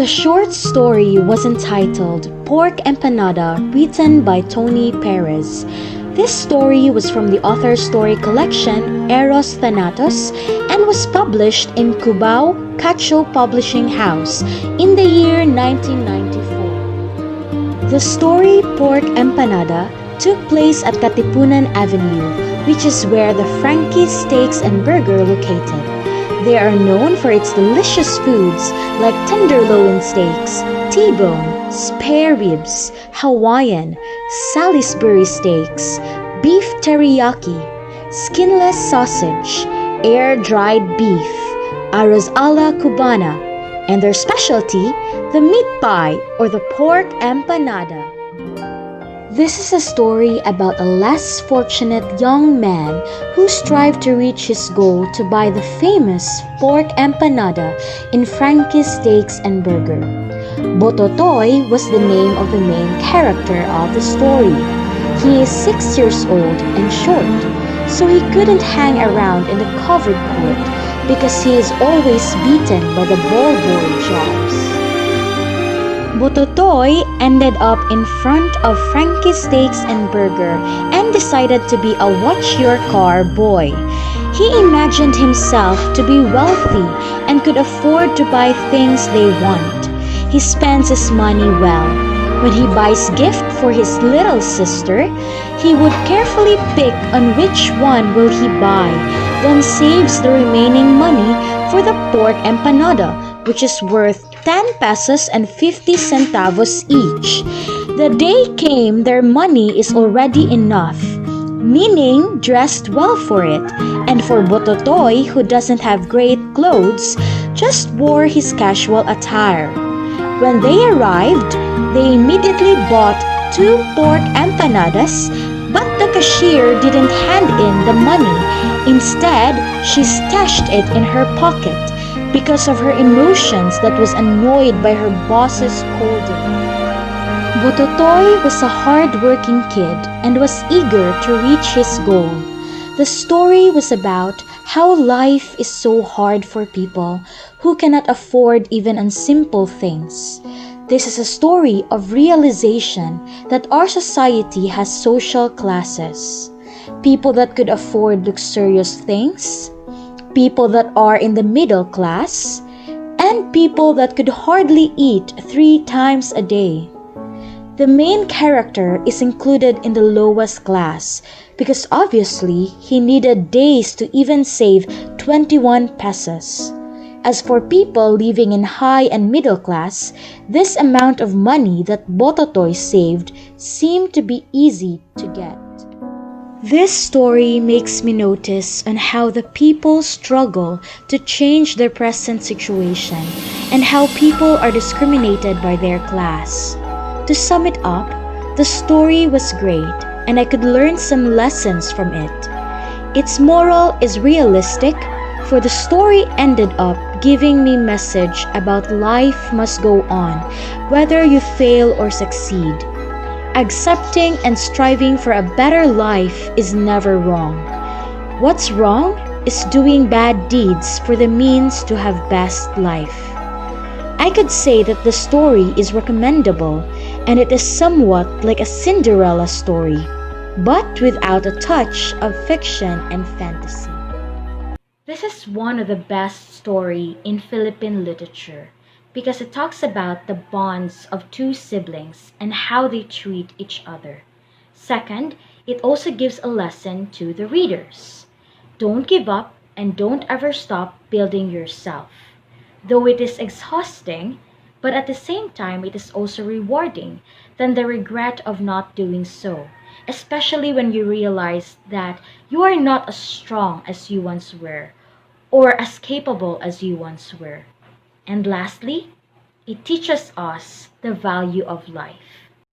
short story was entitled Pork Empanada, written by Tony Perez. This story was from the author's story collection Eros Thanatos and was published in Cubao Cacho Publishing House in the year 1994. The story Pork Empanada took place at Katipunan Avenue, which is where the Frankie's Steaks and Burger located. They are known for its delicious foods like tenderloin steaks, T-bone, spare ribs, Hawaiian, Salisbury steaks, beef teriyaki, skinless sausage, air-dried beef, arroz a la cubana, and their specialty, the meat pie or the pork empanada. This is a story about a less fortunate young man who strived to reach his goal to buy the famous pork empanada in Frankie's Steaks and Burger. Bototoy was the name of the main character of the story. He is 6 years old and short, so he couldn't hang around in the covered court because he is always beaten by the ball boy jobs. Bototoy ended up in front of Frankie's Steaks and Burger and decided to be a watch your car boy. He imagined himself to be wealthy and could afford to buy things they want. He spends his money well. When he buys gift for his little sister, he would carefully pick on which one will he buy, then saves the remaining money for the pork empanada, which is worth 10 pesos and 50 centavos each. The day came their money is already enough, meaning dressed well for it, and for Bototoy, who doesn't have great clothes, just wore his casual attire. When they arrived, they immediately bought 2 pork empanadas, but the cashier didn't hand in the money. Instead, she stashed it in her pocket because of her emotions that was annoyed by her boss's scolding. Bototoy was a hard-working kid and was eager to reach his goal. The story was about how life is so hard for people who cannot afford even on simple things. This is a story of realization that our society has social classes. People that could afford luxurious things, people that are in the middle class, and people that could hardly eat 3 times a day. The main character is included in the lowest class because obviously he needed days to even save 21 pesos. As for people living in high and middle class, this amount of money that Bototoy saved seemed to be easy to get. This story makes me notice on how the people struggle to change their present situation and how people are discriminated by their class. To sum it up, the story was great and I could learn some lessons from it. Its moral is realistic, for the story ended up giving me message about life must go on, whether you fail or succeed. Accepting and striving for a better life is never wrong. What's wrong is doing bad deeds for the means to have best life. I could say that the story is recommendable and it is somewhat like a Cinderella story, but without a touch of fiction and fantasy. This is one of the best stories in Philippine literature because it talks about the bonds of 2 siblings and how they treat each other. Second, it also gives a lesson to the readers. Don't give up and don't ever stop building yourself. Though it is exhausting, but at the same time it is also rewarding than the regret of not doing so, especially when you realize that you are not as strong as you once were or as capable as you once were. And lastly, it teaches us the value of life.